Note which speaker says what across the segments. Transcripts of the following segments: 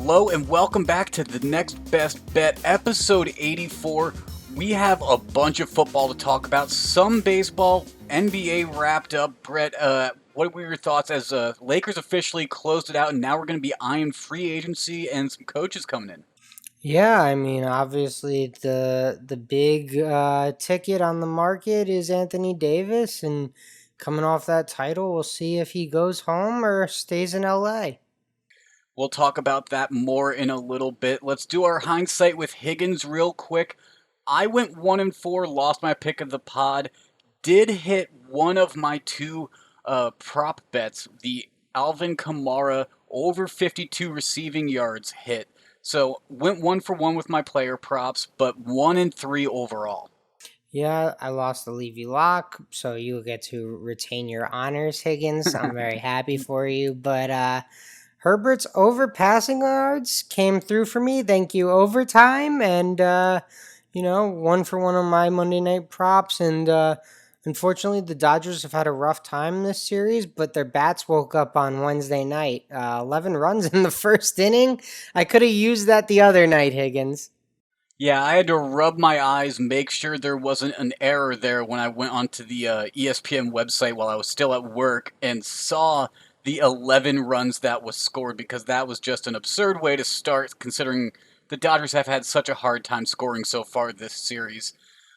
Speaker 1: Hello and welcome back to the Next Best Bet, episode 84. We have a bunch of football to talk about, some baseball, NBA wrapped up. Brett, what were your thoughts as Lakers officially closed it out and now we're going to be eyeing free agency and some coaches coming in?
Speaker 2: Yeah, I mean, obviously the big ticket on the market is Anthony Davis, and coming off that title, we'll see if he goes home or stays in LA.
Speaker 1: We'll talk about that more in a little bit. Let's do our hindsight with Higgins real quick. I went 1-4, lost my pick of the pod. Did hit one of my two prop bets, the Alvin Kamara over 52 receiving yards hit. So went 1-for-1 with my player props, but 1-3 overall.
Speaker 2: Yeah, I lost the Levy lock, so you get to retain your honors, Higgins. I'm very happy for you, but Herbert's over passing yards came through for me. Thank you, overtime, and 1 for 1 on my Monday night props. And unfortunately, the Dodgers have had a rough time this series, but their bats woke up on Wednesday night. 11 runs in the first inning. I could have used that the other night, Higgins.
Speaker 1: Yeah, I had to rub my eyes, make sure there wasn't an error there when I went onto the ESPN website while I was still at work and saw the 11 runs that was scored because that was just an absurd way to start considering the Dodgers have had such a hard time scoring so far this series.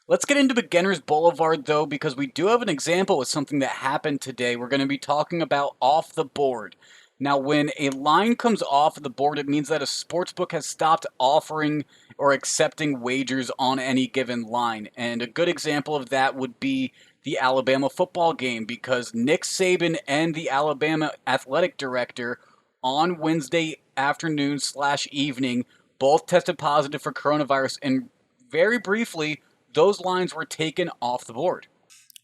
Speaker 1: Let's get into Beginner's Boulevard though because we do have an example of something that happened today. We're going to be talking about off the board. Now, when a line comes off the board, it means that a sportsbook has stopped offering or accepting wagers on any given line. And a good example of that would be the Alabama football game because Nick Saban and the Alabama athletic director on Wednesday afternoon/evening both tested positive for coronavirus. And very briefly, those lines were taken off the board.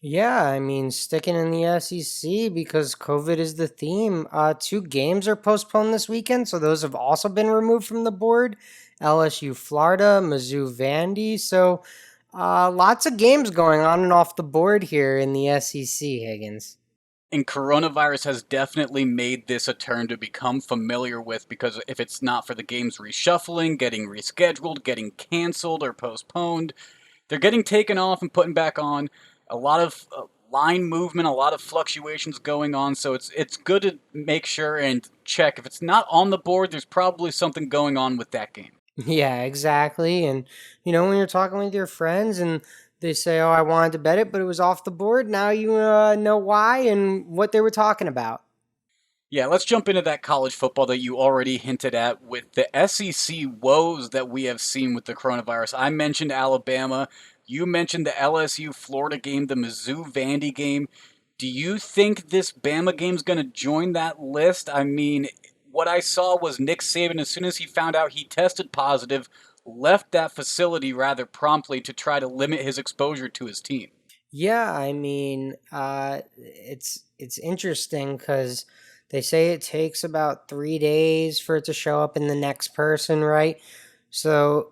Speaker 2: Yeah, I mean, sticking in the SEC because COVID is the theme. Two games are postponed this weekend, so those have also been removed from the board. LSU, Florida, Mizzou, Vandy. So, lots of games going on and off the board here in the SEC, Higgins.
Speaker 1: And coronavirus has definitely made this a term to become familiar with because if it's not for the games reshuffling, getting rescheduled, getting canceled or postponed, they're getting taken off and putting back on. A lot of line movement, a lot of fluctuations going on, so it's good to make sure and check. If it's not on the board, there's probably something going on with that game.
Speaker 2: Yeah, exactly. And when you're talking with your friends and they say, "Oh, I wanted to bet it, but it was off the board." Now you know why and what they were talking about.
Speaker 1: Yeah, let's jump into that college football that you already hinted at with the SEC woes that we have seen with the coronavirus. I mentioned Alabama. You mentioned the LSU Florida game, the Mizzou Vandy game. Do you think this Bama game's going to join that list? I mean, what I saw was Nick Saban, as soon as he found out he tested positive, left that facility rather promptly to try to limit his exposure to his team.
Speaker 2: Yeah, I mean, it's interesting because they say it takes about 3 days for it to show up in the next person, right? So,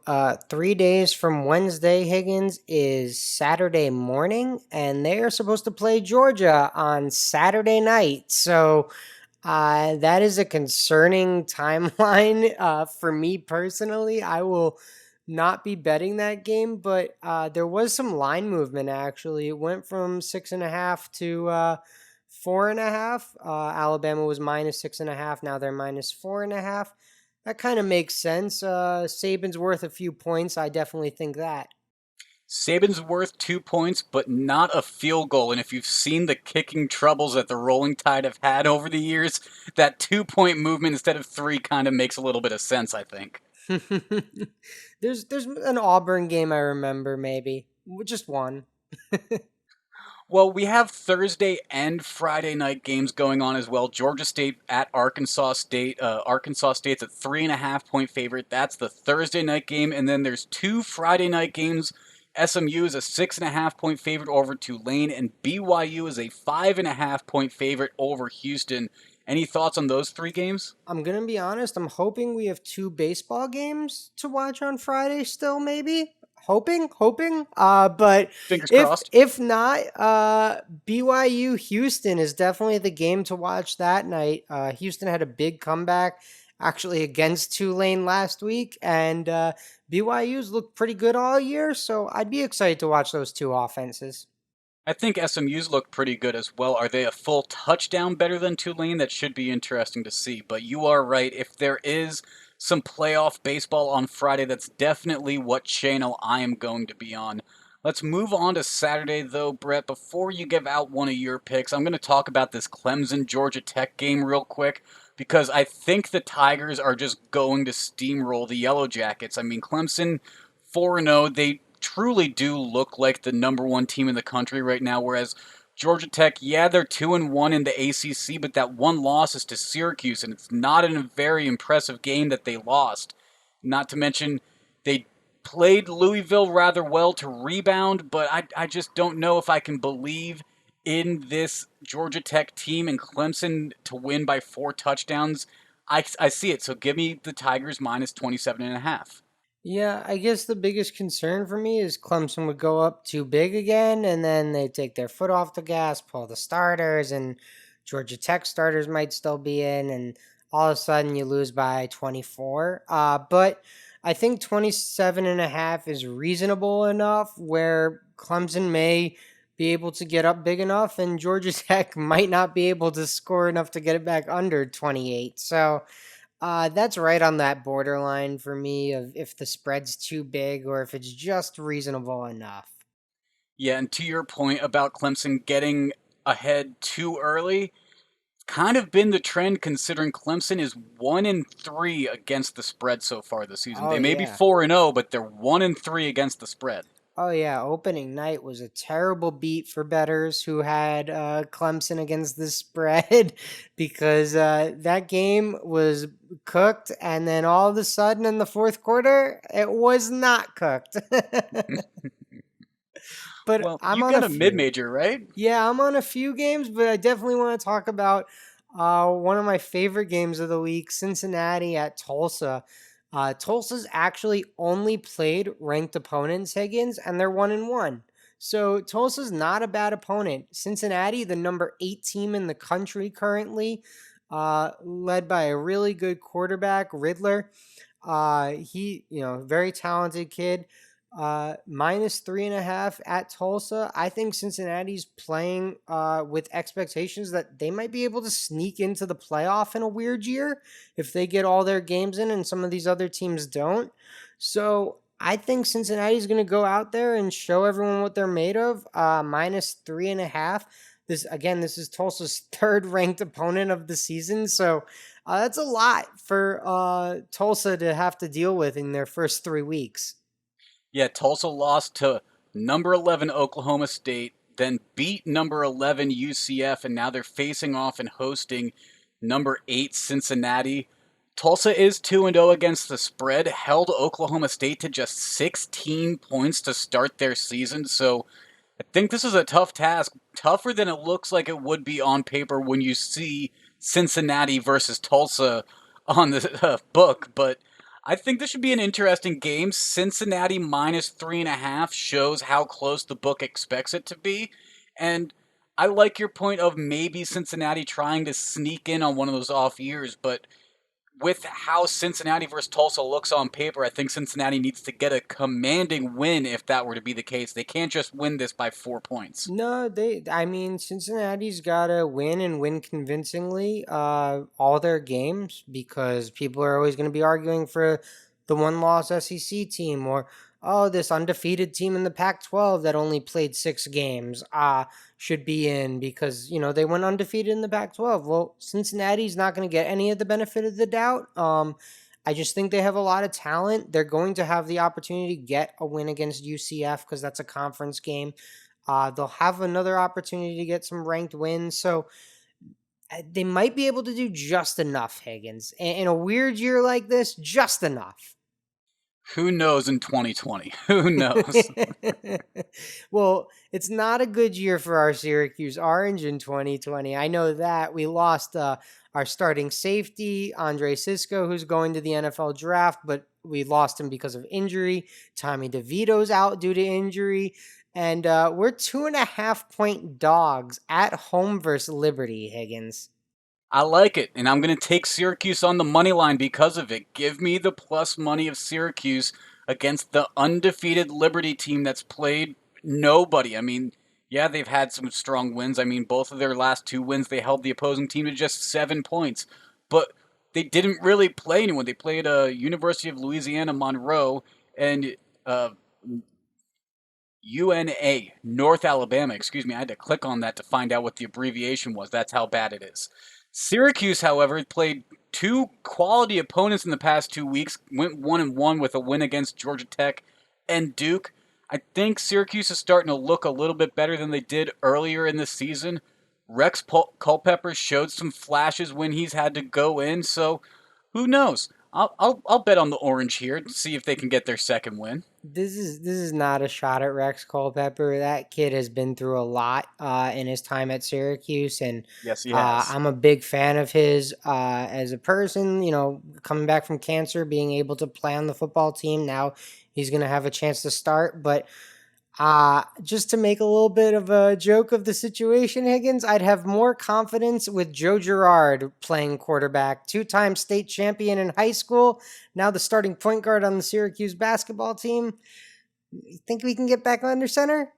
Speaker 2: 3 days from Wednesday, Higgins is Saturday morning, and they are supposed to play Georgia on Saturday night. So, that is a concerning timeline for me personally. I will not be betting that game, but there was some line movement actually. It went from 6.5 to 4.5. Alabama was -6.5. Now they're -4.5. That kind of makes sense. Saban's worth a few points. I definitely think that.
Speaker 1: Saban's worth 2 points, but not a field goal. And if you've seen the kicking troubles that the Rolling Tide have had over the years, that 2 point movement instead of three kind of makes a little bit of sense, I think.
Speaker 2: There's an Auburn game I remember maybe. Just one.
Speaker 1: Well, we have Thursday and Friday night games going on as well. Georgia State at Arkansas State. Arkansas State's a 3.5 point favorite. That's the Thursday night game. And then there's two Friday night games. SMU is a 6.5 point favorite over Tulane, and BYU is a 5.5 point favorite over Houston. Any thoughts on those three games?
Speaker 2: I'm gonna be honest. I'm hoping we have two baseball games to watch on Friday. Still, maybe hoping. But
Speaker 1: Fingers
Speaker 2: if
Speaker 1: crossed.
Speaker 2: if not, BYU Houston is definitely the game to watch that night. Houston had a big comeback actually against Tulane last week, and BYU's looked pretty good all year, so I'd be excited to watch those two offenses.
Speaker 1: I think SMU's look pretty good as well. Are they a full touchdown better than Tulane? That should be interesting to see. But you are right. If there is some playoff baseball on Friday, that's definitely what channel I am going to be on. Let's move on to Saturday, though, Brett. Before you give out one of your picks, I'm going to talk about this Clemson Georgia Tech game real quick because I think the Tigers are just going to steamroll the Yellow Jackets. I mean, Clemson 4-0. They truly do look like the number one team in the country right now. Whereas Georgia Tech, yeah, they're 2-1 in the ACC, but that one loss is to Syracuse, and it's not in a very impressive game that they lost. Not to mention, they played Louisville rather well to rebound, but I just don't know if I can believe in this Georgia Tech team and Clemson to win by 4 touchdowns. I see it, so give me the Tigers minus 27.5.
Speaker 2: Yeah, I guess the biggest concern for me is Clemson would go up too big again, and then they take their foot off the gas, pull the starters, and Georgia Tech starters might still be in, and all of a sudden you lose by 24. But I think 27.5 is reasonable enough where Clemson may be able to get up big enough, and Georgia Tech might not be able to score enough to get it back under 28. So that's right on that borderline for me of if the spread's too big or if it's just reasonable enough.
Speaker 1: Yeah, and to your point about Clemson getting ahead too early, it's kind of been the trend considering Clemson is 1-3 against the spread so far this season.
Speaker 2: Oh
Speaker 1: They may be
Speaker 2: yeah.
Speaker 1: 4-0, but they're 1-3 against the spread.
Speaker 2: Oh yeah, opening night was a terrible beat for bettors who had Clemson against the spread because that game was cooked, and then all of a sudden in the fourth quarter, it was not cooked. But
Speaker 1: Well,
Speaker 2: I'm
Speaker 1: you
Speaker 2: on a
Speaker 1: got a
Speaker 2: few.
Speaker 1: mid-major, right?
Speaker 2: Yeah, I'm on a few games, but I definitely want to talk about one of my favorite games of the week, Cincinnati at Tulsa. Tulsa's actually only played ranked opponents, Higgins, and they're 1-1. So Tulsa's not a bad opponent. Cincinnati, the number 8 team in the country currently, led by a really good quarterback, Riddler. Very talented kid. Minus 3.5 at Tulsa. I think Cincinnati's playing with expectations that they might be able to sneak into the playoff in a weird year if they get all their games in and some of these other teams don't. So I think Cincinnati's going to go out there and show everyone what they're made of. Minus 3.5. This is Tulsa's third ranked opponent of the season. So that's a lot for Tulsa to have to deal with in their first 3 weeks.
Speaker 1: Yeah, Tulsa lost to number 11 Oklahoma State, then beat number 11 UCF, and now they're facing off and hosting number 8 Cincinnati. Tulsa is 2-0 against the spread, held Oklahoma State to just 16 points to start their season, so I think this is a tough task, tougher than it looks like it would be on paper when you see Cincinnati versus Tulsa on the book. But I think this should be an interesting game. Cincinnati minus 3.5 shows how close the book expects it to be. And I like your point of maybe Cincinnati trying to sneak in on one of those off years, but with how Cincinnati versus Tulsa looks on paper, I think Cincinnati needs to get a commanding win if that were to be the case. They can't just win this by 4 points.
Speaker 2: No, I mean, Cincinnati's got to win and win convincingly all their games because people are always going to be arguing for the one loss SEC team or, oh, this undefeated team in the Pac 12 that only played 6 games should be in because, they went undefeated in the Pac 12. Well, Cincinnati's not going to get any of the benefit of the doubt. I just think they have a lot of talent. They're going to have the opportunity to get a win against UCF because that's a conference game. They'll have another opportunity to get some ranked wins. So they might be able to do just enough, Higgins. In a weird year like this, just enough.
Speaker 1: Who knows in 2020? Who knows?
Speaker 2: Well, it's not a good year for our Syracuse Orange in 2020. I know that. We lost our starting safety, Andre Cisco, who's going to the NFL draft, but we lost him because of injury. Tommy DeVito's out due to injury. And we're 2.5 point dogs at home versus Liberty, Higgins.
Speaker 1: I like it, and I'm going to take Syracuse on the money line because of it. Give me the plus money of Syracuse against the undefeated Liberty team that's played nobody. I mean, yeah, they've had some strong wins. I mean, both of their last two wins, they held the opposing team to just 7 points, but they didn't really play anyone. They played University of Louisiana Monroe and uh, UNA, North Alabama. Excuse me, I had to click on that to find out what the abbreviation was. That's how bad it is. Syracuse, however, played two quality opponents in the past 2 weeks, went 1-1 with a win against Georgia Tech and Duke. I think Syracuse is starting to look a little bit better than they did earlier in the season. Culpepper showed some flashes when he's had to go in, so who knows? I'll bet on the Orange here to see if they can get their second win.
Speaker 2: This is not a shot at Rex Culpepper. That kid has been through a lot in his time at Syracuse, and
Speaker 1: Yes, he has.
Speaker 2: I'm a big fan of his as a person. You know, coming back from cancer, being able to play on the football team now, he's going to have a chance to start. But just to make a little bit of a joke of the situation, Higgins, I'd have more confidence with Joe Girard playing quarterback, two-time state champion in high school, now the starting point guard on the Syracuse basketball team. You think we can get back under center?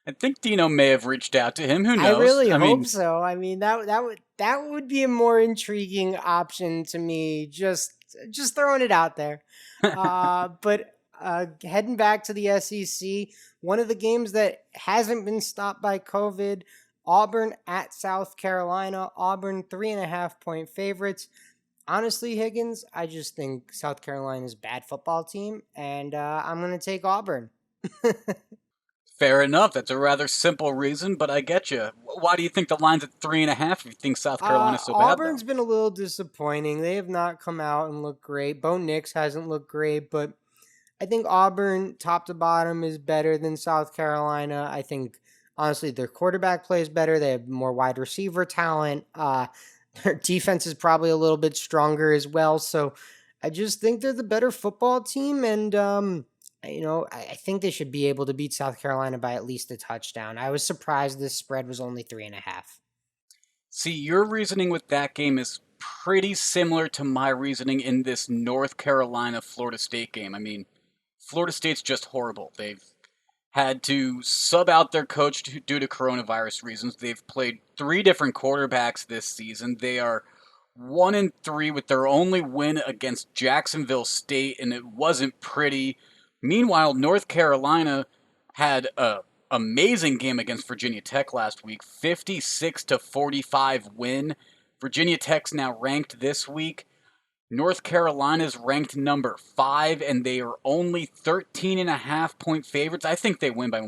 Speaker 1: I think Dino may have reached out to him. Who
Speaker 2: I
Speaker 1: knows?
Speaker 2: really
Speaker 1: I
Speaker 2: hope
Speaker 1: mean,
Speaker 2: so. I mean, that would be a more intriguing option to me. Just throwing it out there. But heading back to the SEC, one of the games that hasn't been stopped by COVID, Auburn at South Carolina. Auburn 3.5 point favorites. Honestly, Higgins, I just think South Carolina's a bad football team, and I'm going to take Auburn.
Speaker 1: fair enough. That's a rather simple reason, but I get you. Why do you think the line's at 3.5 if you think South Carolina's so bad, though?
Speaker 2: Auburn's been a little disappointing. They have not come out and looked great. Bo Nix hasn't looked great, but I think Auburn, top to bottom, is better than South Carolina. I think, honestly, their quarterback plays better. They have more wide receiver talent. Their defense is probably a little bit stronger as well. So I just think they're the better football team. And, I think they should be able to beat South Carolina by at least a touchdown. I was surprised this spread was only 3.5.
Speaker 1: See, your reasoning with that game is pretty similar to my reasoning in this North Carolina Florida State game. I mean, Florida State's just horrible. They've had to sub out their coach due to coronavirus reasons. They've played three different quarterbacks this season. They are 1-3 with their only win against Jacksonville State, and it wasn't pretty. Meanwhile, North Carolina had a amazing game against Virginia Tech last week, 56-45 win. Virginia Tech's now ranked this week. North Carolina's ranked number 5, and they are only 13.5 point favorites. I think they win by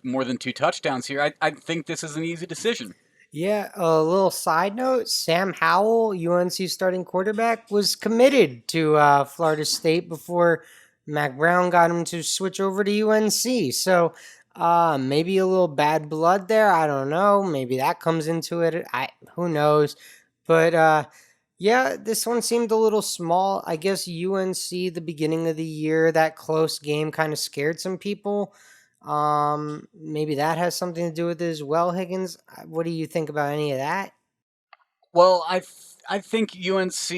Speaker 1: more than two touchdowns here. I think this is an easy decision.
Speaker 2: Yeah, a little side note, Sam Howell, UNC starting quarterback, was committed to Florida State before Mac Brown got him to switch over to UNC. So maybe a little bad blood there. I don't know. Maybe that comes into it. Who knows? But yeah, this one seemed a little small. I guess UNC, the beginning of the year, that close game kind of scared some people. Maybe that has something to do with it as well, Higgins. What do you think about any of that?
Speaker 1: Well, I think UNC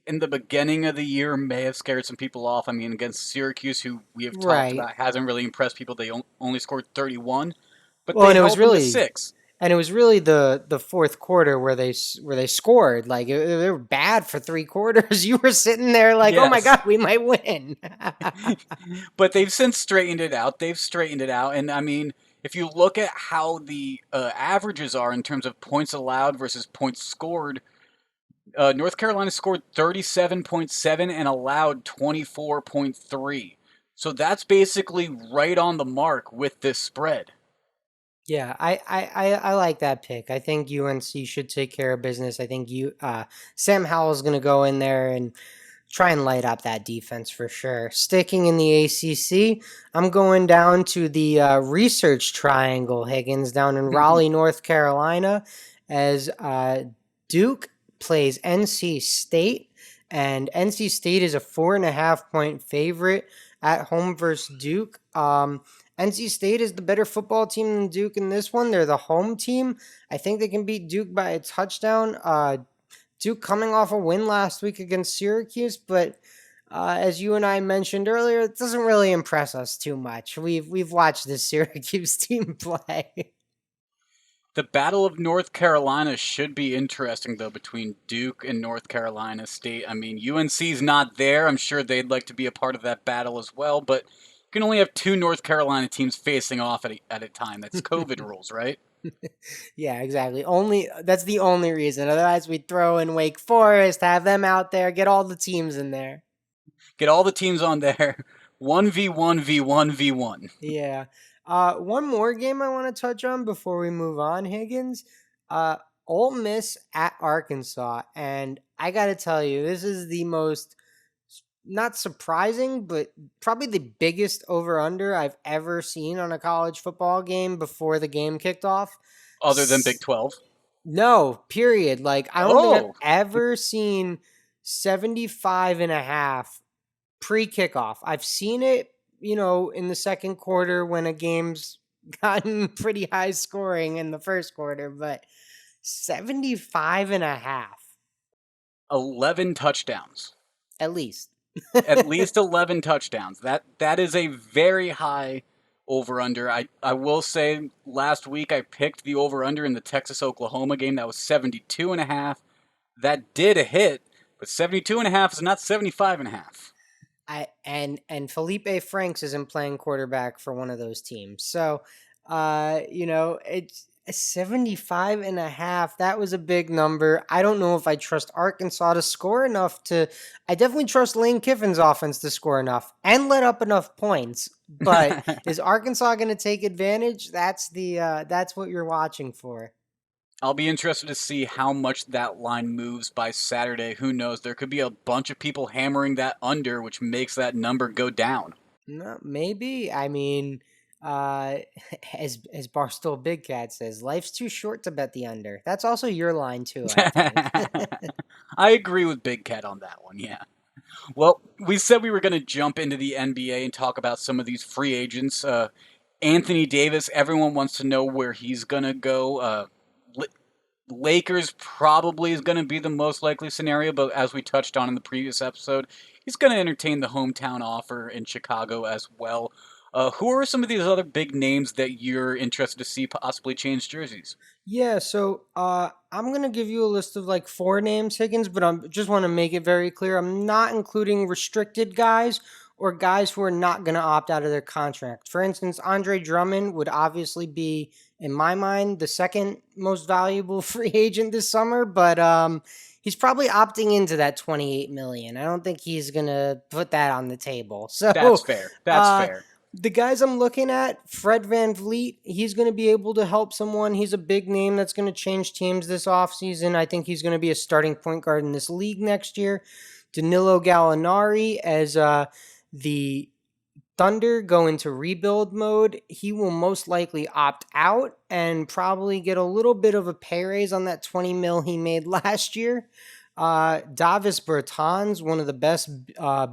Speaker 1: in the beginning of the year may have scared some people off. I mean, against Syracuse, who we have talked
Speaker 2: Right.
Speaker 1: about, hasn't really impressed people. They only scored 31, but
Speaker 2: Well,
Speaker 1: they
Speaker 2: and it was
Speaker 1: held them to
Speaker 2: really,
Speaker 1: 6.
Speaker 2: and it was really the fourth quarter where they scored. Like they were bad for 3 quarters. You were sitting there like, oh my
Speaker 1: Yes.
Speaker 2: god, we might win.
Speaker 1: But they've since straightened it out. They've straightened it out. And I mean, if you look at how the averages are in terms of points allowed versus points scored, North Carolina scored 37.7 and allowed 24.3. So that's basically right on the mark with this spread.
Speaker 2: Yeah, I like that pick. I think UNC should take care of business. I think Sam Howell's going to go in there and try and light up that defense for sure. Sticking in the ACC, I'm going down to the Research Triangle, Higgins, down in Raleigh, North Carolina, as Duke plays NC State, and NC State is a 4.5 point favorite at home versus Duke. NC State is the better football team than Duke in this one. They're the home team. I think they can beat Duke by a touchdown. Duke coming off a win last week against Syracuse, but as you and I mentioned earlier, it doesn't really impress us too much. We've watched this Syracuse team play.
Speaker 1: The Battle of North Carolina should be interesting, though, between Duke and North Carolina State. I mean, UNC's not there. I'm sure they'd like to be a part of that battle as well, but you can only have two North Carolina teams facing off at a time. That's COVID rules, right?
Speaker 2: Yeah, exactly. Only that's the only reason. Otherwise, we'd throw in Wake Forest, have them out there, get all the teams in there.
Speaker 1: Get all the teams on there. 1v1v1v1.
Speaker 2: Yeah. One more game I want to touch on before we move on, Higgins. Uh, Ole Miss at Arkansas, and I got to tell you, this is the most not surprising, but probably the biggest over under I've ever seen on a college football game before the game kicked off.
Speaker 1: Other than Big 12.
Speaker 2: No, period. Like, I don't think I've
Speaker 1: Oh,
Speaker 2: ever seen 75 and a half pre kickoff. I've seen it, in the second quarter when a game's gotten pretty high scoring in the first quarter, but 75 and a half
Speaker 1: 11 touchdowns.
Speaker 2: at least.
Speaker 1: At least 11 touchdowns. That is a very high over under. I will say last week I picked the over under in the Texas Oklahoma game. That was 72 and a half. That did a hit, but 72 and a half is not 75 and a half.
Speaker 2: And Felipe Franks isn't playing quarterback for one of those teams. So, it's 75 and a half. That was a big number. I don't know if I trust Arkansas to score enough I definitely trust Lane Kiffin's offense to score enough and let up enough points. But is Arkansas going to take advantage? That's what you're watching for.
Speaker 1: I'll be interested to see how much that line moves by Saturday. Who knows? There could be a bunch of people hammering that under, which makes that number go down.
Speaker 2: No, maybe. I mean, uh, as Barstool Big Cat says, life's too short to bet the under. That's also your line too, I think.
Speaker 1: I agree with Big Cat on that one, yeah. Well, we said we were going to jump into the NBA and talk about some of these free agents. Anthony Davis, everyone wants to know where he's going to go. Lakers probably is going to be the most likely scenario, but as we touched on in the previous episode, he's going to entertain the hometown offer in Chicago as well. Who are some of these other big names that you're interested to see possibly change jerseys?
Speaker 2: Yeah, so I'm gonna give you a list of like four names, Higgins, but I just want to make it very clear. I'm not including restricted guys or guys who are not gonna opt out of their contract. For instance, Andre Drummond would obviously be, in my mind, the second most valuable free agent this summer, but he's probably opting into that 28 million. I don't think he's gonna put that on the table.
Speaker 1: That's
Speaker 2: So
Speaker 1: fair. That's
Speaker 2: uh,
Speaker 1: fair.
Speaker 2: the guys I'm looking at, Fred Van Vliet, he's going to be able to help someone. He's a big name that's going to change teams this offseason. I think he's going to be a starting point guard in this league next year. Danilo Gallinari, as the Thunder go into rebuild mode, he will most likely opt out and probably get a little bit of a pay raise on that 20 mil he made last year. Davis Bertans, one of the best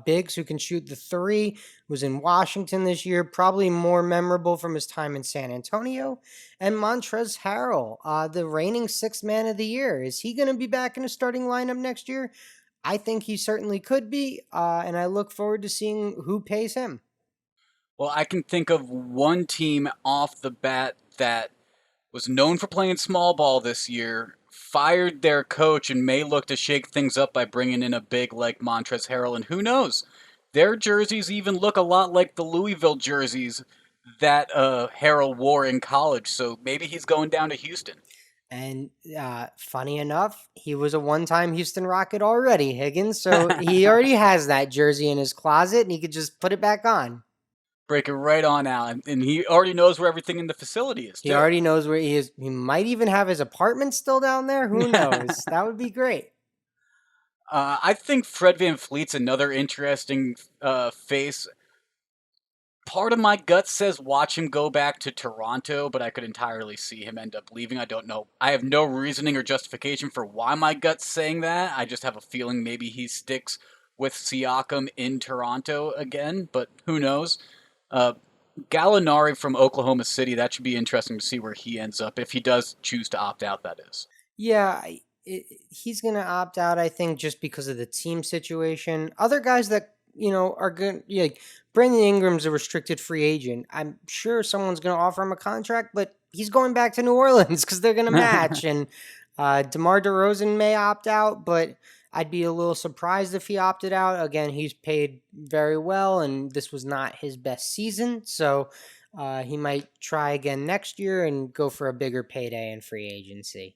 Speaker 2: bigs who can shoot the three, was in Washington this year, probably more memorable from his time in San Antonio. And Montrezl Harrell, the reigning sixth man of the year. Is he going to be back in a starting lineup next year? I think he certainly could be, and I look forward to seeing who pays him.
Speaker 1: Well, I can think of one team off the bat that was known for playing small ball this year, fired their coach, and may look to shake things up by bringing in a big like Montrezl Harrell. And who knows? Their jerseys even look a lot like the Louisville jerseys that Harrell wore in college. So maybe he's going down to Houston.
Speaker 2: And funny enough, he was a one-time Houston Rocket already, Higgins. So he already has that jersey in his closet, and he could just put it back on.
Speaker 1: Break it right on out. And he already knows where everything in the facility is,
Speaker 2: He
Speaker 1: too.
Speaker 2: already knows where he is. He might even have his apartment still down there. Who knows? That would be great.
Speaker 1: I think Fred Van Fleet's another interesting face. Part of my gut says watch him go back to Toronto, but I could entirely see him end up leaving. I don't know. I have no reasoning or justification for why my gut's saying that. I just have a feeling maybe he sticks with Siakam in Toronto again, but who knows? Uh, Gallinari from Oklahoma City, that should be interesting to see where he ends up, if he does choose to opt out, that is.
Speaker 2: Yeah, he's going to opt out, I think, just because of the team situation. Other guys that, are going to, like Brandon Ingram's a restricted free agent. I'm sure someone's going to offer him a contract, but he's going back to New Orleans because they're going to match. And DeMar DeRozan may opt out, but I'd be a little surprised if he opted out. Again, he's paid very well, and this was not his best season. So he might try again next year and go for a bigger payday in free agency.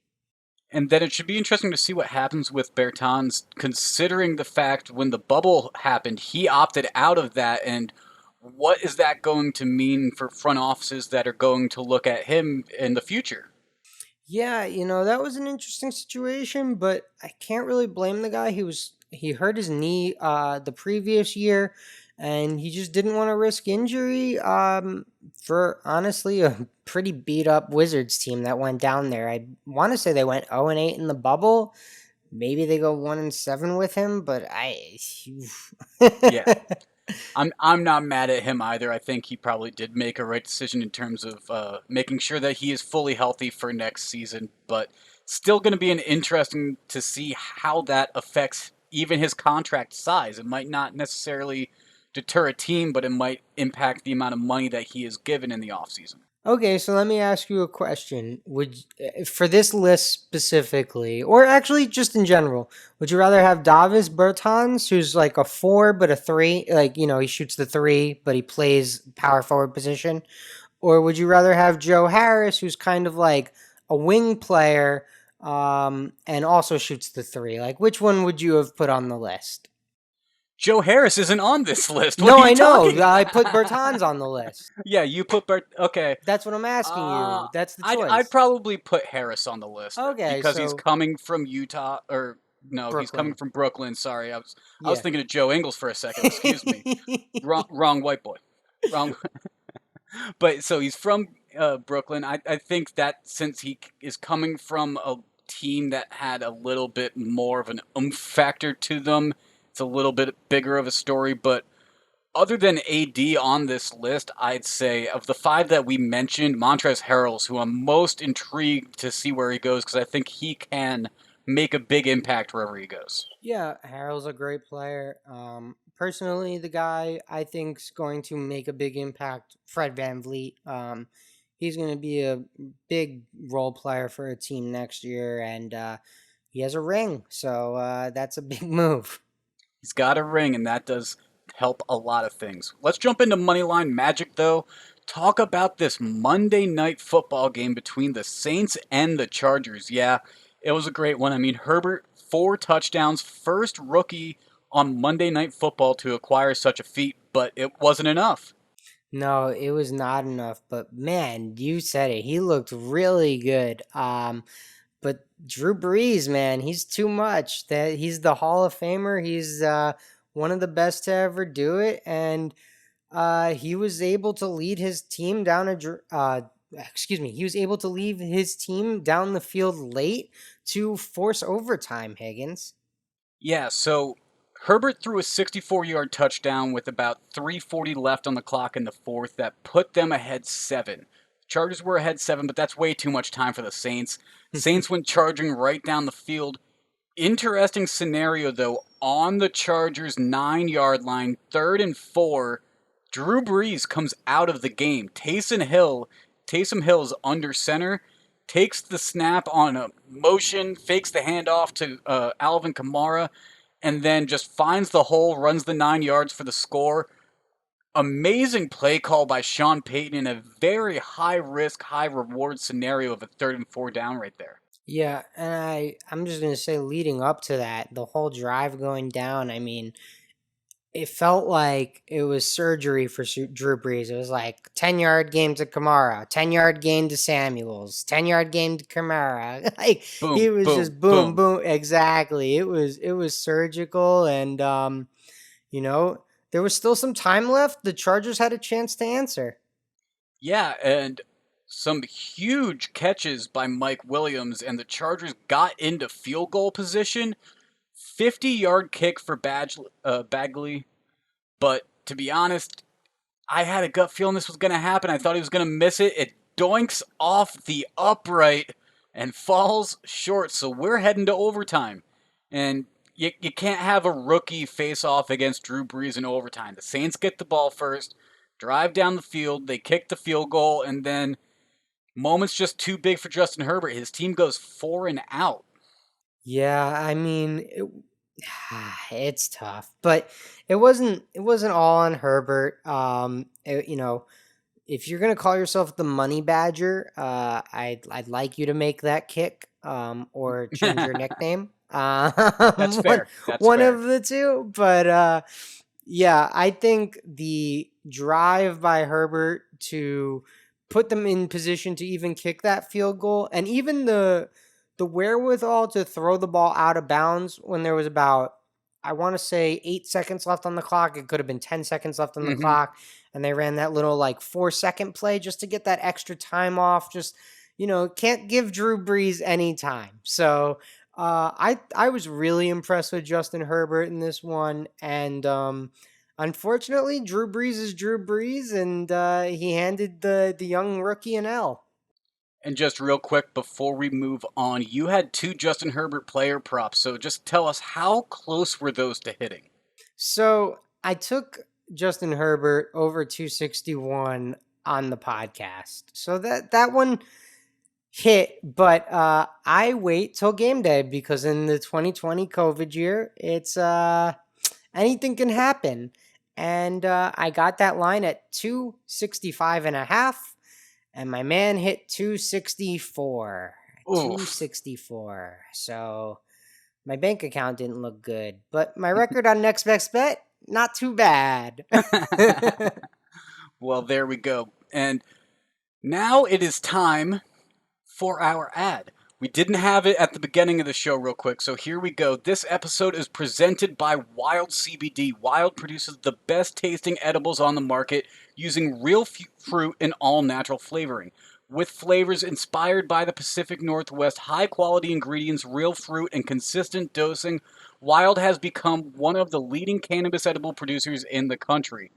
Speaker 1: And then it should be interesting to see what happens with Bertans, considering the fact when the bubble happened, he opted out of that. And what is that going to mean for front offices that are going to look at him in the future?
Speaker 2: Yeah, that was an interesting situation, but I can't really blame the guy. He hurt his knee the previous year, and he just didn't want to risk injury for honestly a pretty beat up Wizards team that went down there. I want to say they went 0-8 in the bubble. Maybe they go 1-7 with him, but
Speaker 1: Yeah. I'm not mad at him either. I think he probably did make a right decision in terms of making sure that he is fully healthy for next season. But still going to be an interesting to see how that affects even his contract size. It might not necessarily deter a team, but it might impact the amount of money that he is given in the offseason.
Speaker 2: Okay, so let me ask you a question. For this list specifically, or actually just in general, would you rather have Davis Bertans, who's like a four but a three, like he shoots the three, but he plays power forward position, or would you rather have Joe Harris, who's kind of like a wing player, and also shoots the three? Like, which one would you have put on the list?
Speaker 1: Joe Harris isn't on this list. What
Speaker 2: No,
Speaker 1: are you
Speaker 2: I know.
Speaker 1: talking?
Speaker 2: I put Bertans on the list.
Speaker 1: Yeah, you put Bert. Okay.
Speaker 2: That's what I'm asking you. That's the
Speaker 1: I'd
Speaker 2: choice.
Speaker 1: probably put Harris on the list
Speaker 2: Okay,
Speaker 1: because he's
Speaker 2: so
Speaker 1: coming from Utah, or no, he's coming
Speaker 2: Brooklyn.
Speaker 1: from Brooklyn. Sorry, I was
Speaker 2: Yeah.
Speaker 1: thinking of Joe Ingles for a second. Excuse me, wrong white boy, wrong. But so he's from Brooklyn. I think that since he is coming from a team that had a little bit more of an oomph factor to them, it's a little bit bigger of a story. But other than AD on this list, I'd say of the five that we mentioned, Montrezl Harrell's who I'm most intrigued to see where he goes because I think he can make a big impact wherever he goes.
Speaker 2: Yeah, Harrell's a great player. Personally, the guy I think's going to make a big impact, Fred Van Vliet. He's going to be a big role player for a team next year, and he has a ring, so that's a big move.
Speaker 1: He's got a ring, and that does help a lot of things. Let's jump into Moneyline Magic, though. Talk about this Monday night football game between the Saints and the Chargers. Yeah, it was a great one. I mean, Herbert, 4 touchdowns, first rookie on Monday Night Football to acquire such a feat, but it wasn't enough.
Speaker 2: No, it was not enough, but man, you said it. He looked really good. But Drew Brees, man, he's too much. That he's the Hall of Famer. He's one of the best to ever do it, and he was able to lead his team down excuse me, he was able to leave his team down the field late to force overtime. Higgins.
Speaker 1: Yeah, so Herbert threw a 64-yard touchdown with about 3:40 left on the clock in the fourth that put them ahead 7. Chargers were ahead 7, but that's way too much time for the Saints. Saints went charging right down the field. Interesting scenario, though, on the Chargers' 9-yard line, 3rd and 4. Drew Brees comes out of the game. Taysom Hill's under center, takes the snap on a motion, fakes the handoff to Alvin Kamara, and then just finds the hole, runs the 9 yards for the score. Amazing play call by Sean Payton in a very high risk, high reward scenario of a 3rd and 4 down right there.
Speaker 2: Yeah, and I'm just gonna say, leading up to that, the whole drive going down. I mean, it felt like it was surgery for Drew Brees. It was like 10-yard game to Kamara, 10-yard game to Samuels, 10-yard game to Kamara. Like he
Speaker 1: Boom,
Speaker 2: was
Speaker 1: boom,
Speaker 2: just boom,
Speaker 1: boom.
Speaker 2: boom. Exactly. It was surgical, and you know, there was still some time left. The Chargers had a chance to answer.
Speaker 1: Yeah, and some huge catches by Mike Williams, and the Chargers got into field goal position. 50-yard kick for Bagley, but to be honest, I had a gut feeling this was going to happen. I thought he was going to miss it. It doinks off the upright and falls short. So we're heading to overtime. And you can't have a rookie face off against Drew Brees in overtime. The Saints get the ball first, drive down the field, they kick the field goal, and then moment's just too big for Justin Herbert. His team goes 4-and-out.
Speaker 2: Yeah, I mean, it's tough, but it wasn't all on Herbert. If you're gonna call yourself the Money Badger, I'd like you to make that kick, or change your nickname.
Speaker 1: That's
Speaker 2: One
Speaker 1: fair. That's
Speaker 2: one
Speaker 1: fair.
Speaker 2: of the two. But yeah, I think the drive by Herbert to put them in position to even kick that field goal, and even the wherewithal to throw the ball out of bounds when there was about, I want to say, 8 seconds left on the clock. It could have been 10 seconds left on the
Speaker 1: Hmm.
Speaker 2: clock, and they ran that little like 4 second play just to get that extra time off. Just, can't give Drew Brees any time. So I was really impressed with Justin Herbert in this one, and unfortunately, Drew Brees is Drew Brees, and he handed the young rookie an L.
Speaker 1: And just real quick before we move on, you had two Justin Herbert player props. So just tell us, how close were those to hitting?
Speaker 2: So I took Justin Herbert over 261 on the podcast. So that one hit, but I wait till game day because in the 2020 COVID year, it's anything can happen. And I got that line at 265 and a half, and my man hit 264.
Speaker 1: Oof.
Speaker 2: 264. So my bank account didn't look good, but my record on next best bet, not too bad.
Speaker 1: Well, there we go. And now it is time for our ad. We didn't have it at the beginning of the show, real quick, so here we go. This episode is presented by Wild CBD. Wild produces the best tasting edibles on the market using real fruit and all natural flavoring. With flavors inspired by the Pacific Northwest, high quality ingredients, real fruit, and consistent dosing, Wild has become one of the leading cannabis edible producers in the country.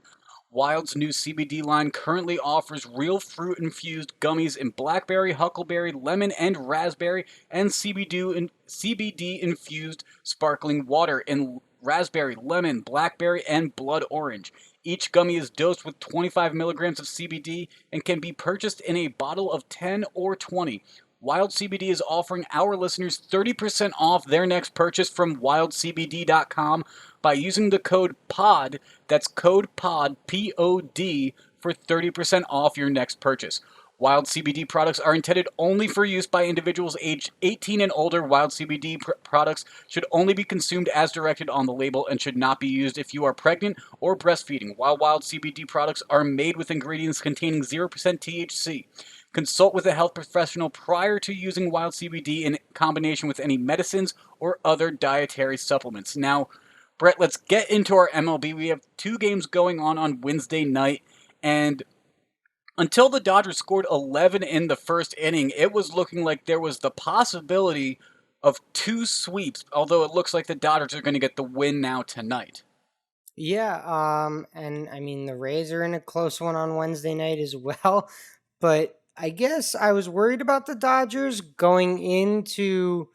Speaker 1: Wild's new CBD line currently offers real fruit infused gummies in blackberry, huckleberry, lemon, and raspberry, and CBD infused sparkling water in raspberry, lemon, blackberry, and blood orange. Each gummy is dosed with 25 milligrams of CBD and can be purchased in a bottle of 10 or 20. Wild CBD is offering our listeners 30% off their next purchase from wildcbd.com by using the code POD. That's code POD, P-O-D, for 30% off your next purchase. Wild CBD products are intended only for use by individuals aged 18 and older. Wild CBD products should only be consumed as directed on the label and should not be used if you are pregnant or breastfeeding. While Wild CBD products are made with ingredients containing 0% THC. Consult with a health professional prior to using Wild CBD in combination with any medicines or other dietary supplements. Now, Brett, let's get into our MLB. We have two games going on Wednesday night, and until the Dodgers scored 11 in the first inning, it was looking like there was the possibility of two sweeps, although it looks like the Dodgers are going to get the win now tonight.
Speaker 2: Yeah, and I mean the Rays are in a close one on Wednesday night as well, but I guess I was worried about the Dodgers going into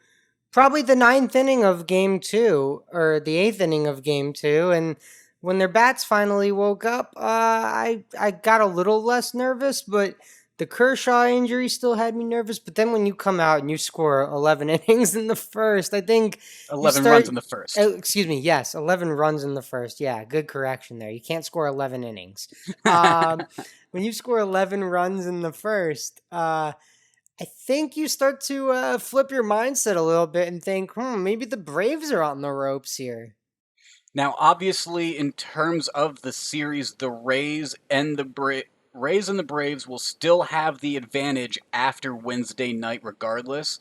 Speaker 2: probably the ninth inning of game two or the eighth inning of game two, and when their bats finally woke up, I got a little less nervous, but the Kershaw injury still had me nervous. But then when you come out and you score 11 innings in the first, I think you
Speaker 1: 11 runs
Speaker 2: start.
Speaker 1: in the first.
Speaker 2: Excuse me, yes, 11 runs in the first. Yeah, good correction there. You can't score 11 innings. Um, when you score 11 runs in the first, I think you start to flip your mindset a little bit and think, maybe the Braves are on the ropes here.
Speaker 1: Now, obviously, in terms of the series, the Rays and the Braves will still have the advantage after Wednesday night, regardless.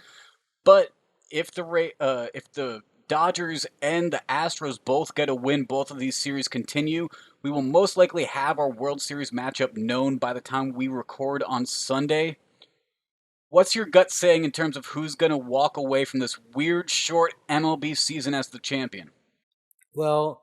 Speaker 1: But if the Dodgers and the Astros both get a win, both of these series continue, we will most likely have our World Series matchup known by the time we record on Sunday. What's your gut saying in terms of who's going to walk away from this weird short MLB season as the champion?
Speaker 2: Well,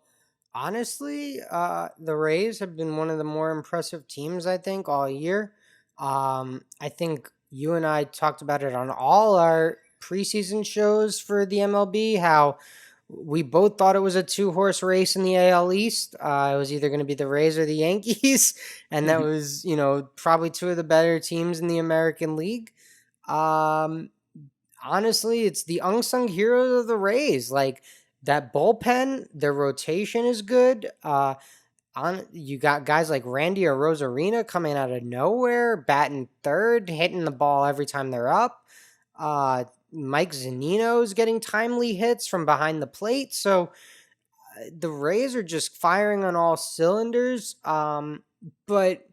Speaker 2: honestly, the Rays have been one of the more impressive teams, I think, all year. I think you and I talked about it on all our preseason shows for the MLB, how we both thought it was a two-horse race in the AL East. It was either going to be the Rays or the Yankees, and that was, probably two of the better teams in the American League. Um, Honestly, it's the unsung heroes of the Rays. Like that bullpen, their rotation is good. On you got guys like Randy or Rosarina coming out of nowhere, batting third, hitting the ball every time they're up. Mike Zunino's getting timely hits from behind the plate. So the Rays are just firing on all cylinders. But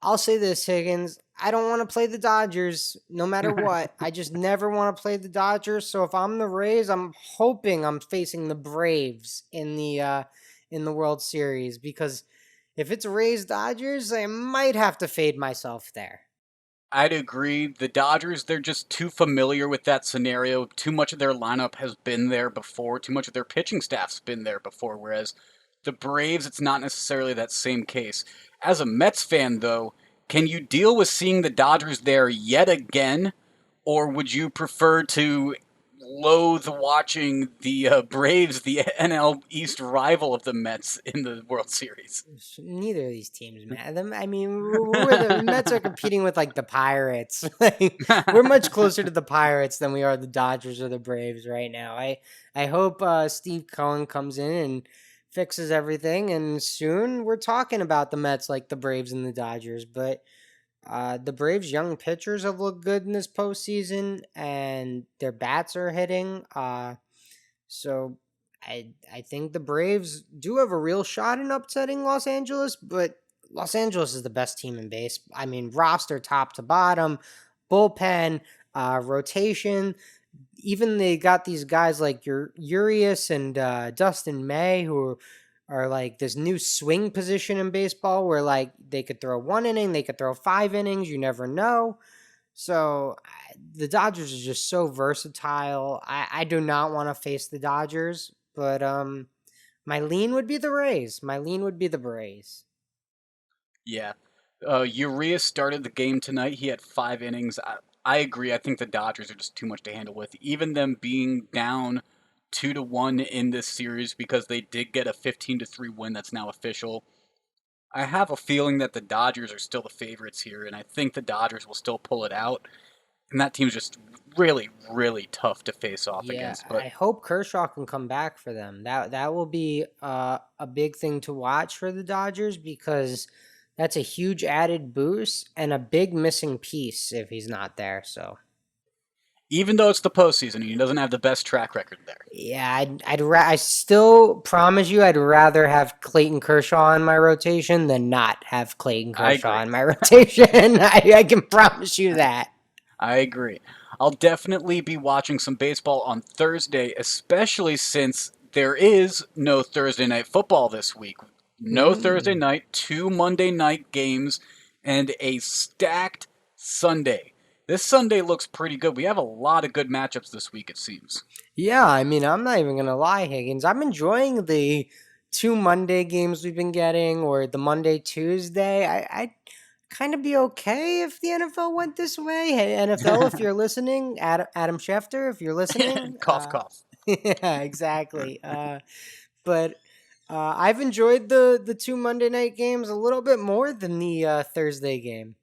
Speaker 2: I'll say this, Higgins. I don't want to play the Dodgers no matter what. I just never want to play the Dodgers. So if I'm the Rays, I'm hoping I'm facing the Braves in the World Series, because if it's Rays Dodgers, I might have to fade myself there.
Speaker 1: I'd agree. The Dodgers, they're just too familiar with that scenario. Too much of their lineup has been there before. Too much of their pitching staff's been there before. Whereas the Braves, it's not necessarily that same case. As a Mets fan, though, can you deal with seeing the Dodgers there yet again? Or would you prefer to loathe watching the Braves, the NL East rival of the Mets, in the World Series?
Speaker 2: Neither of these teams, man. I mean, we're the Mets are competing with like the Pirates. Like, we're much closer to the Pirates than we are the Dodgers or the Braves right now. I hope Steve Cohen comes in and fixes everything, and soon we're talking about the Mets like the Braves and the Dodgers. But the Braves' young pitchers have looked good in this postseason, and their bats are hitting. So I think the Braves do have a real shot in upsetting Los Angeles, but Los Angeles is the best team in base. I mean, roster top to bottom, bullpen, rotation. Even they got these guys like your Urias and Dustin May, who are like this new swing position in baseball where like they could throw 1 inning, they could throw 5 innings, you never know. So the Dodgers are just so versatile. I do not want to face the Dodgers, but my lean would be the Rays. My lean would be the Braves.
Speaker 1: Yeah. Urias started the game tonight. He had 5 innings. I agree. I think the Dodgers are just too much to handle with. Even them being down 2-1 in this series because they did get a 15-3 win that's now official. I have a feeling that the Dodgers are still the favorites here, and I think the Dodgers will still pull it out. And that team's just really, really tough to face off
Speaker 2: Yeah,
Speaker 1: against. But
Speaker 2: I hope Kershaw can come back for them. That will be a big thing to watch for the Dodgers, because that's a huge added boost and a big missing piece if he's not there. So
Speaker 1: even though it's the postseason, and he doesn't have the best track record there.
Speaker 2: yeah, I still promise you I'd rather have Clayton Kershaw in my rotation than not have Clayton
Speaker 1: I
Speaker 2: Kershaw
Speaker 1: agree.
Speaker 2: in my rotation. I can promise you that.
Speaker 1: I agree. I'll definitely be watching some baseball on Thursday, especially since there is no Thursday night football this week. No Thursday
Speaker 2: Mm.
Speaker 1: night, two Monday night games, and a stacked Sunday. This Sunday looks pretty good. We have a lot of good matchups this week, it seems.
Speaker 2: Yeah, I mean, I'm not even gonna lie, Higgins. I'm enjoying the two Monday games we've been getting, or the Monday Tuesday. I'd kind of be okay if the NFL went this way. Hey, NFL, if you're listening, Adam Schefter, if you're listening,
Speaker 1: Cough, cough.
Speaker 2: yeah, exactly. But I've enjoyed the two Monday night games a little bit more than the Thursday game.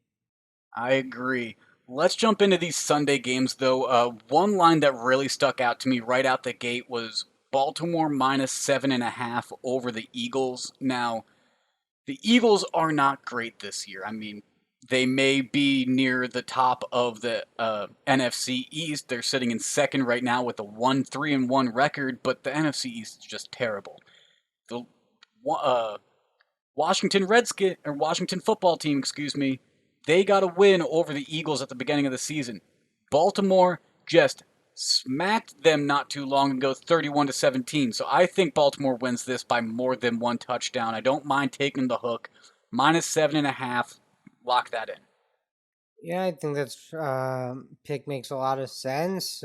Speaker 1: I agree. Let's jump into these Sunday games, though. One line that really stuck out to me right out the gate was Baltimore minus 7.5 over the Eagles. Now, the Eagles are not great this year. I mean, they may be near the top of the NFC East. They're sitting in second right now with a 1-3-1 record, but the NFC East is just terrible. The Washington Redskin or Washington football team, excuse me, they got a win over the Eagles at the beginning of the season. Baltimore just smacked them not too long ago, 31-17. So I think Baltimore wins this by more than one touchdown. I don't mind taking the hook. Minus 7.5. Lock that in.
Speaker 2: Yeah, I think that's pick makes a lot of sense.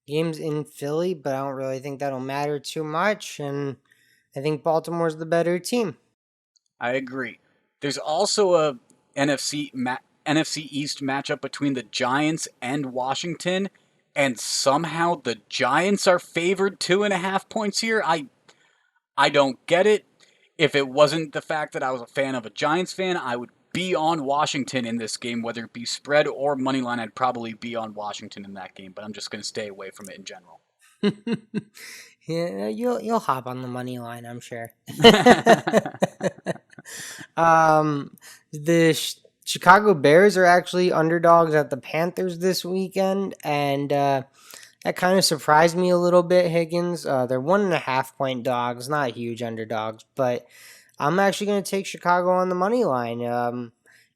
Speaker 2: Games in Philly, but I don't really think that'll matter too much. And I think Baltimore's the better team.
Speaker 1: I agree. There's also a NFC NFC East matchup between the Giants and Washington, and somehow the Giants are favored 2.5 points here. I don't get it. If it wasn't the fact that I was a fan of a Giants fan, I would be on Washington in this game, whether it be spread or money line. I'd probably be on Washington in that game, but I'm just going to stay away from it in general.
Speaker 2: Yeah, you'll hop on the money line, I'm sure. The Chicago Bears are actually underdogs at the Panthers this weekend, and that kind of surprised me a little bit, Higgins. They're 1.5 point dogs, not huge underdogs, but I'm actually going to take Chicago on the money line.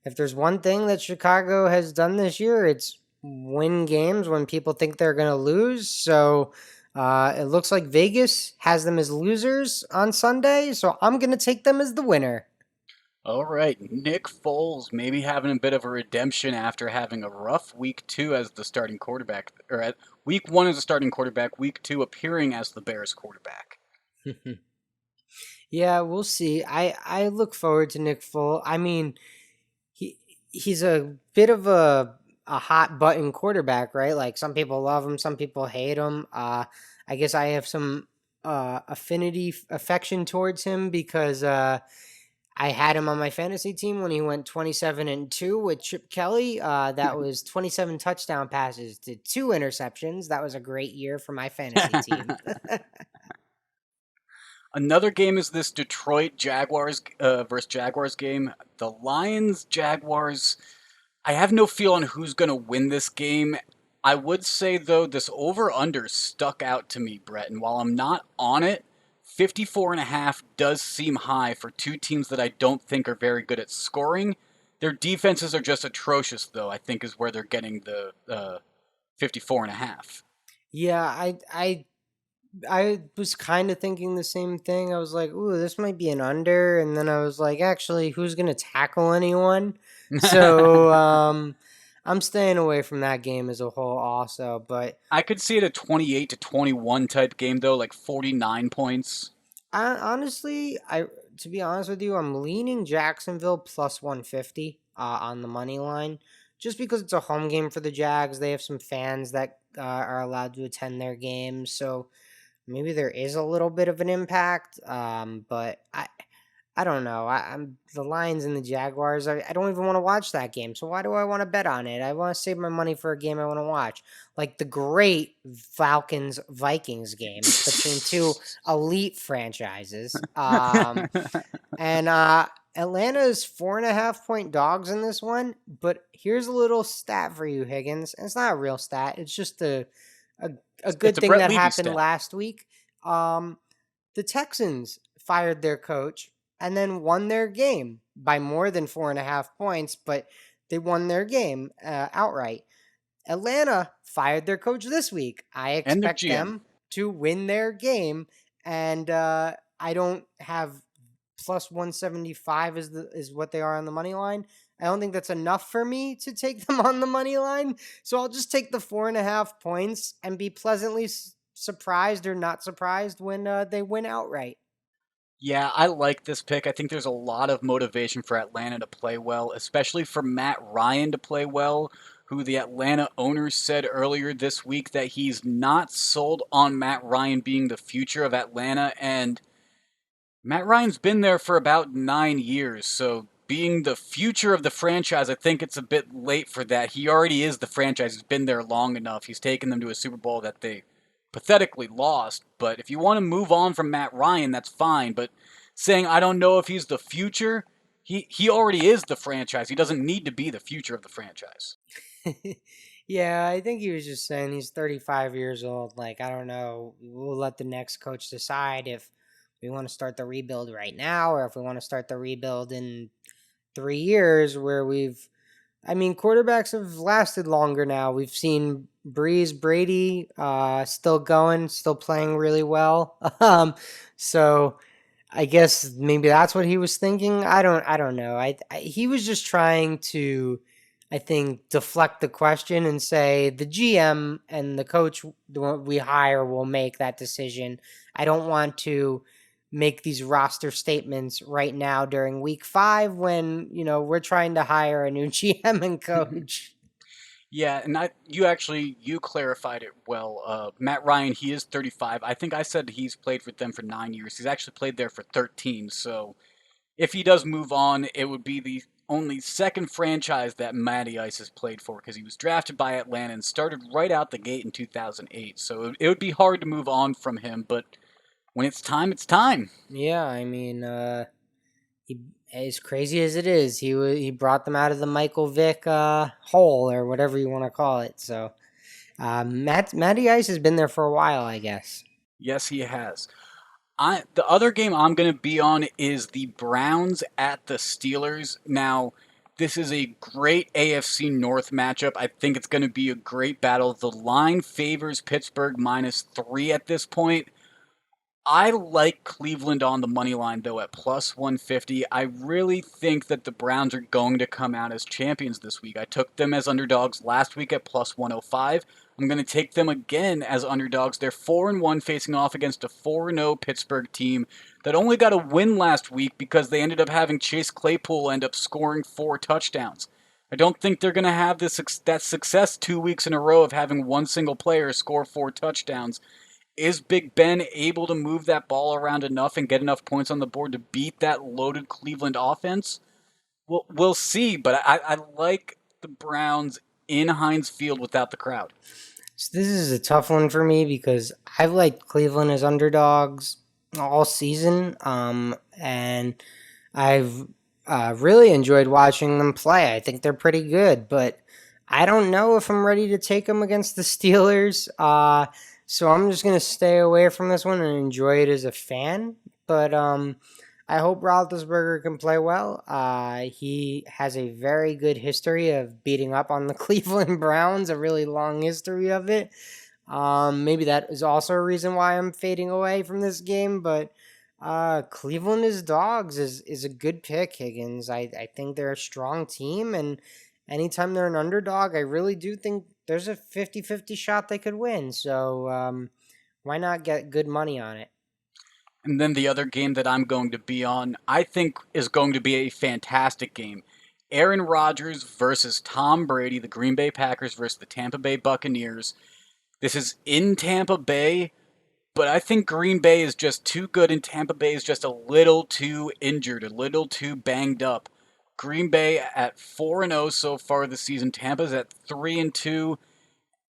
Speaker 2: If there's one thing that Chicago has done this year, it's win games when people think they're going to lose. So it looks like Vegas has them as losers on Sunday. So I'm going to take them as the winner.
Speaker 1: All right, Nick Foles maybe having a bit of a redemption after having a rough week 2 as the starting quarterback, or at week 1 as the starting quarterback, week 2 appearing as the Bears quarterback.
Speaker 2: Yeah, we'll see. I look forward to Nick Foles. I mean, he's a bit of a hot button quarterback, right? Like some people love him, some people hate him. I guess I have some affection towards him because I had him on my fantasy team when he went 27-2 with Chip Kelly. That was 27 touchdown passes to 2 interceptions. That was a great year for my fantasy team.
Speaker 1: Another game is this Detroit Jaguars versus Jaguars game. The Lions Jaguars. I have no feel on who's going to win this game. I would say though this over under stuck out to me, Brett, and while I'm not on it, 54.5 does seem high for two teams that I don't think are very good at scoring. Their defenses are just atrocious though, I think is where they're getting the 54.5.
Speaker 2: Yeah, I was kind of thinking the same thing. I was like, "Ooh, this might be an under," and then I was like, "Actually, who's gonna tackle anyone?" So I'm staying away from that game as a whole, also. But
Speaker 1: I could see it a 28-21 type game though, like 49 points.
Speaker 2: I to be honest with you, I'm leaning Jacksonville plus 150 on the money line, just because it's a home game for the Jags. They have some fans that are allowed to attend their games, so maybe there is a little bit of an impact. But I don't know. I'm the Lions and the Jaguars. I don't even want to watch that game. So why do I want to bet on it? I want to save my money for a game I want to watch, like the great Falcons Vikings game between two elite franchises. And Atlanta is 4.5 point dogs in this one. But here's a little stat for you, Higgins. And it's not a real stat. It's just a, a good
Speaker 1: It's a
Speaker 2: thing
Speaker 1: Brett
Speaker 2: that
Speaker 1: Levy
Speaker 2: happened
Speaker 1: stat.
Speaker 2: last week. The Texans fired their coach and then won their game by more than 4.5 points, but they won their game outright. Atlanta fired their coach this week. I
Speaker 1: And their
Speaker 2: expect
Speaker 1: GM.
Speaker 2: them to win their game, and I don't have plus 175 is what they are on the money line. I don't think that's enough for me to take them on the money line, so I'll just take the 4.5 points and be pleasantly surprised or not surprised when they win outright.
Speaker 1: Yeah, I like this pick. I think there's a lot of motivation for Atlanta to play well, especially for Matt Ryan to play well, who the Atlanta owners said earlier this week that he's not sold on Matt Ryan being the future of Atlanta. And Matt Ryan's been there for about 9 years, so being the future of the franchise, I think it's a bit late for that. He already is the franchise. He's been there long enough. He's taken them to a Super Bowl that they pathetically lost. But if you want to move on from Matt Ryan, that's fine. But saying I don't know if he's the future, he already is the franchise. He doesn't need to be the future of the franchise.
Speaker 2: Yeah, I think he was just saying he's 35 years old. Like, I don't know. We'll let the next coach decide if we want to start the rebuild right now or if we want to start the rebuild in 3 years where I mean, quarterbacks have lasted longer now. We've seen Breeze, Brady, still going, still playing really well. So I guess maybe that's what he was thinking. I don't know. He was just trying to, I think, deflect the question and say the GM and the coach we hire will make that decision. I don't want to. make these roster statements right now during week 5 when, we're trying to hire a new GM and coach.
Speaker 1: Yeah, and you clarified it well. Matt Ryan, he is 35. I think I said he's played with them for 9 years. He's actually played there for 13. So if he does move on, it would be the only second franchise that Matty Ice has played for because he was drafted by Atlanta and started right out the gate in 2008. So it would be hard to move on from him, but when it's time, it's time.
Speaker 2: Yeah, I mean, he, as crazy as it is, he brought them out of the Michael Vick hole or whatever you want to call it. So Matty Ice has been there for a while, I guess.
Speaker 1: Yes, he has. The other game I'm going to be on is the Browns at the Steelers. Now, this is a great AFC North matchup. I think it's going to be a great battle. The line favors Pittsburgh -3 at this point. I like Cleveland on the money line though at plus 150. I really think that the Browns are going to come out as champions this week. I took them as underdogs last week at plus 105. I'm going to take them again as underdogs. They're 4-1 facing off against a 4-0 Pittsburgh team that only got a win last week because they ended up having Chase Claypool end up scoring 4 touchdowns. I don't think they're going to have that success 2 weeks in a row of having one single player score 4 touchdowns. Is Big Ben able to move that ball around enough and get enough points on the board to beat that loaded Cleveland offense? We'll see, but I like the Browns in Heinz Field without the crowd.
Speaker 2: So this is a tough one for me because I've liked Cleveland as underdogs all season, and I've really enjoyed watching them play. I think they're pretty good, but I don't know if I'm ready to take them against the Steelers. So I'm just gonna stay away from this one and enjoy it as a fan. But I hope Roethlisberger can play well. He has a very good history of beating up on the Cleveland Browns, a really long history of it. Maybe that is also a reason why I'm fading away from this game. But Cleveland is dogs is a good pick, Higgins. I think they're a strong team, and anytime they're an underdog, I really do think there's a 50-50 shot they could win. So why not get good money on it?
Speaker 1: And then the other game that I'm going to be on, I think, is going to be a fantastic game. Aaron Rodgers versus Tom Brady, the Green Bay Packers versus the Tampa Bay Buccaneers. This is in Tampa Bay, but I think Green Bay is just too good and Tampa Bay is just a little too injured, a little too banged up. Green Bay at 4-0 so far this season. Tampa's at 3-2.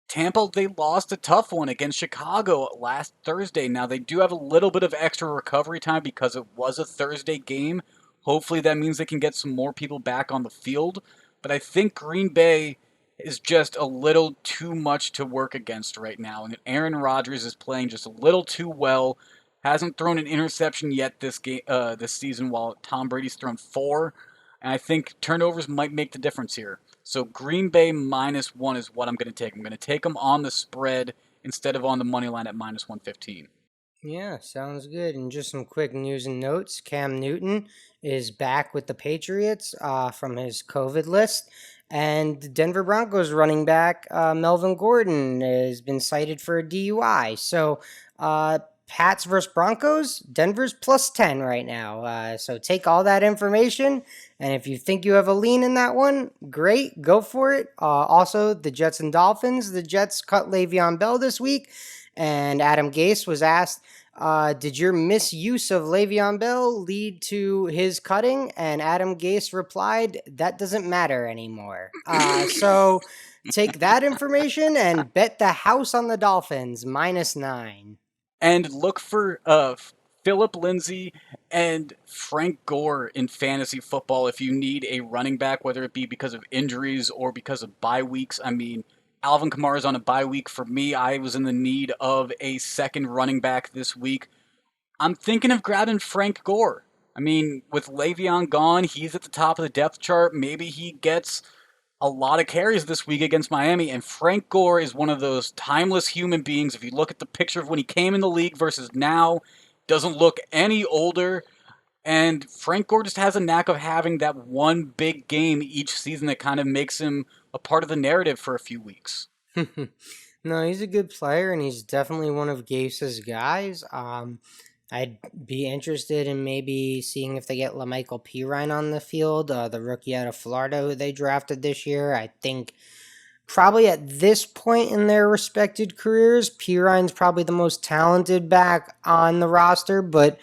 Speaker 1: Tampa, they lost a tough one against Chicago last Thursday. Now, they do have a little bit of extra recovery time because it was a Thursday game. Hopefully, that means they can get some more people back on the field. But I think Green Bay is just a little too much to work against right now. And Aaron Rodgers is playing just a little too well. Hasn't thrown an interception yet this season, while Tom Brady's thrown 4. And I think turnovers might make the difference here. So Green Bay -1 is what I'm going to take. I'm going to take them on the spread instead of on the money line at -115.
Speaker 2: Yeah, sounds good. And just some quick news and notes. Cam Newton is back with the Patriots from his COVID list. And the Denver Broncos running back, Melvin Gordon, has been cited for a DUI. So, Pats versus Broncos, Denver's +10 right now. So take all that information. And if you think you have a lean in that one, great, go for it. Also, the Jets and Dolphins. The Jets cut Le'Veon Bell this week. And Adam Gase was asked, did your misuse of Le'Veon Bell lead to his cutting? And Adam Gase replied, that doesn't matter anymore. So take that information and bet the house on the Dolphins, -9.
Speaker 1: And look for Philip Lindsay and Frank Gore in fantasy football if you need a running back, whether it be because of injuries or because of bye weeks. I mean, Alvin Kamara is on a bye week for me. I was in the need of a second running back this week. I'm thinking of grabbing Frank Gore. I mean, with Le'Veon gone, he's at the top of the depth chart. Maybe he gets a lot of carries this week against Miami, and Frank Gore is one of those timeless human beings. If you look at the picture of when he came in the league versus now, doesn't look any older. And Frank Gore just has a knack of having that one big game each season that kind of makes him a part of the narrative for a few weeks.
Speaker 2: No, he's a good player, and he's definitely one of Gase's guys. I'd be interested in maybe seeing if they get LaMichael Pirine on the field, the rookie out of Florida who they drafted this year. I think probably at this point in their respected careers, Pirine's probably the most talented back on the roster, but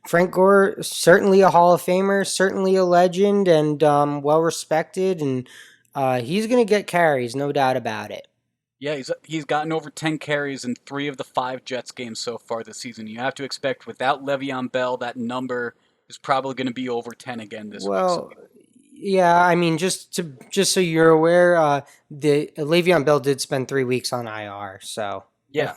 Speaker 2: Frank Gore, certainly a Hall of Famer, certainly a legend, and well respected, and he's going to get carries, no doubt about it.
Speaker 1: Yeah, he's gotten over 10 carries in 3 of the 5 Jets games so far this season. You have to expect without Le'Veon Bell, that number is probably going to be over 10 again this week. So
Speaker 2: Well, yeah, I mean, just so you're aware, the Le'Veon Bell did spend 3 weeks on IR, so
Speaker 1: yeah,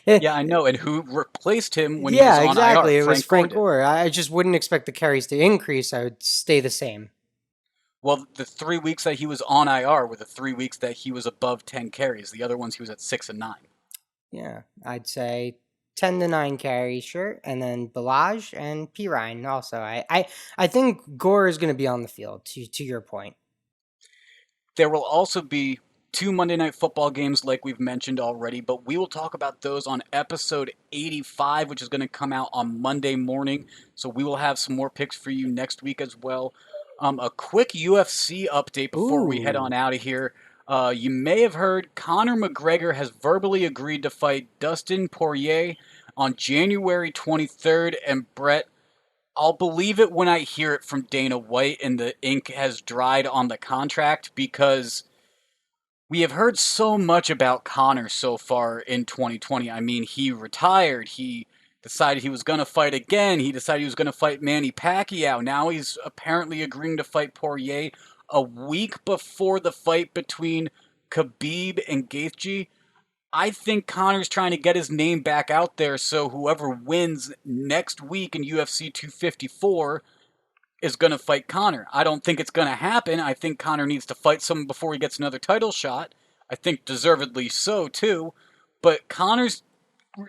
Speaker 1: yeah, I know. And who replaced him when he was
Speaker 2: yeah,
Speaker 1: on IR?
Speaker 2: exactly. It was
Speaker 1: Frank Gore
Speaker 2: Frank
Speaker 1: did.
Speaker 2: Gore. I just wouldn't expect the carries to increase. I would stay the same.
Speaker 1: Well, the 3 weeks that he was on IR were the 3 weeks that he was above 10 carries. The other ones he was at 6 and 9.
Speaker 2: Yeah, I'd say 10 to 9 carries, sure, and then Balaj and Pirine also. I think Gore is going to be on the field. To your point.
Speaker 1: There will also be 2 Monday Night Football games, like we've mentioned already, but we will talk about those on episode 85, which is going to come out on Monday morning. So we will have some more picks for you next week as well. A quick UFC update before we head on
Speaker 2: Ooh.
Speaker 1: out of here. You may have heard Conor McGregor has verbally agreed to fight Dustin Poirier on January 23rd. And Brett, I'll believe it when I hear it from Dana White and the ink has dried on the contract, because we have heard so much about Conor so far in 2020. I mean, he retired. He decided he was going to fight again. He decided he was going to fight Manny Pacquiao. Now he's apparently agreeing to fight Poirier a week before the fight between Khabib and Gaethje. I think Conor's trying to get his name back out there, so whoever wins next week in UFC 254 is going to fight Conor. I don't think it's going to happen. I think Conor needs to fight someone before he gets another title shot. I think deservedly so, too. But Conor's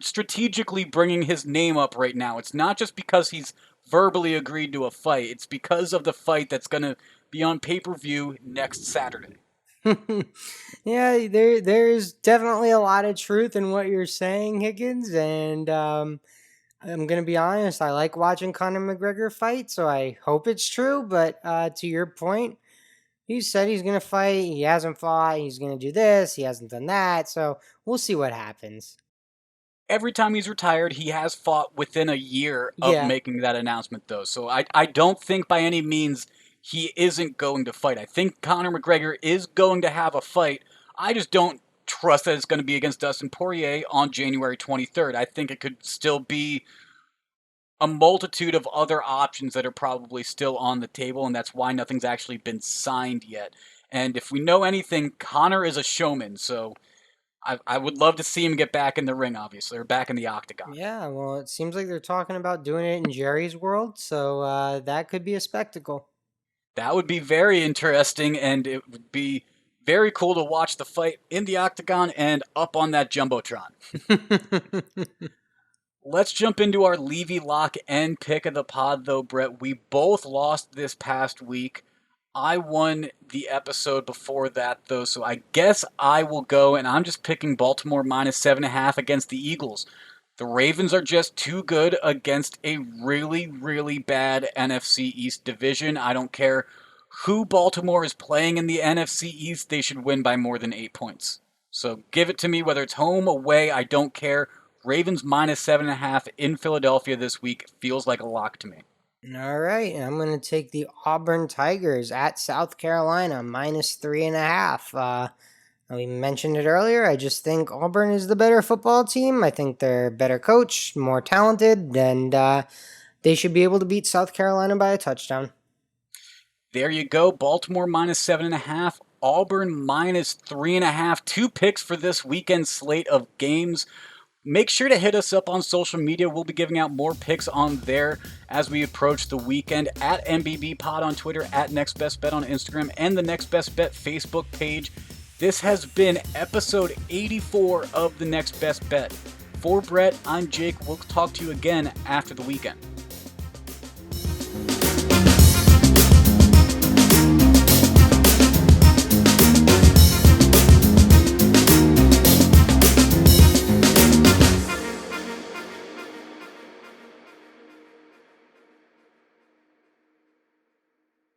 Speaker 1: strategically bringing his name up right now. It's not just because he's verbally agreed to a fight. It's because of the fight that's going to be on pay-per-view next Saturday.
Speaker 2: Yeah, there's definitely a lot of truth in what you're saying, Higgins, and I'm gonna be honest. I like watching Conor McGregor fight, so I hope it's true. But to your point, he said he's gonna fight. He hasn't fought. He's gonna do this. He hasn't done that. So we'll see what happens.
Speaker 1: Every time he's retired, he has fought within a year of
Speaker 2: Yeah,
Speaker 1: making that announcement, though. So I don't think by any means he isn't going to fight. I think Conor McGregor is going to have a fight. I just don't trust that it's going to be against Dustin Poirier on January 23rd. I think it could still be a multitude of other options that are probably still on the table, and that's why nothing's actually been signed yet. And if we know anything, Conor is a showman, so I would love to see him get back in the ring, obviously, or back in the octagon.
Speaker 2: yeah. Well, it seems like they're talking about doing it in Jerry's world, so that could be a spectacle.
Speaker 1: That would be very interesting, and it would be very cool to watch the fight in the octagon and up on that Jumbotron. Let's jump into our Levy Lock and pick of the pod, though, Brett. We both lost this past week. I won the episode before that, though, so I guess I will go, and I'm just picking Baltimore minus 7.5 against the Eagles. The Ravens are just too good against a really, really bad NFC East division. I don't care who Baltimore is playing in the NFC East, they should win by more than 8 points. So give it to me, whether it's home, away, I don't care. Ravens minus 7.5 in Philadelphia this week feels like a lock to me.
Speaker 2: All right, I'm going to take the Auburn Tigers at South Carolina minus 3.5. We mentioned it earlier. I just think Auburn is the better football team. I think they're better coached, more talented, and they should be able to beat South Carolina by a touchdown.
Speaker 1: There you go. Baltimore minus 7.5. Auburn minus 3.5. 2 picks for this weekend slate of games. Make sure to hit us up on social media. We'll be giving out more picks on there as we approach the weekend. At MBB Pod on Twitter, at Next Best Bet on Instagram, and the Next Best Bet Facebook page. This has been episode 84 of the Next Best Bet. For Brett, I'm Jake. We'll talk to you again after the weekend.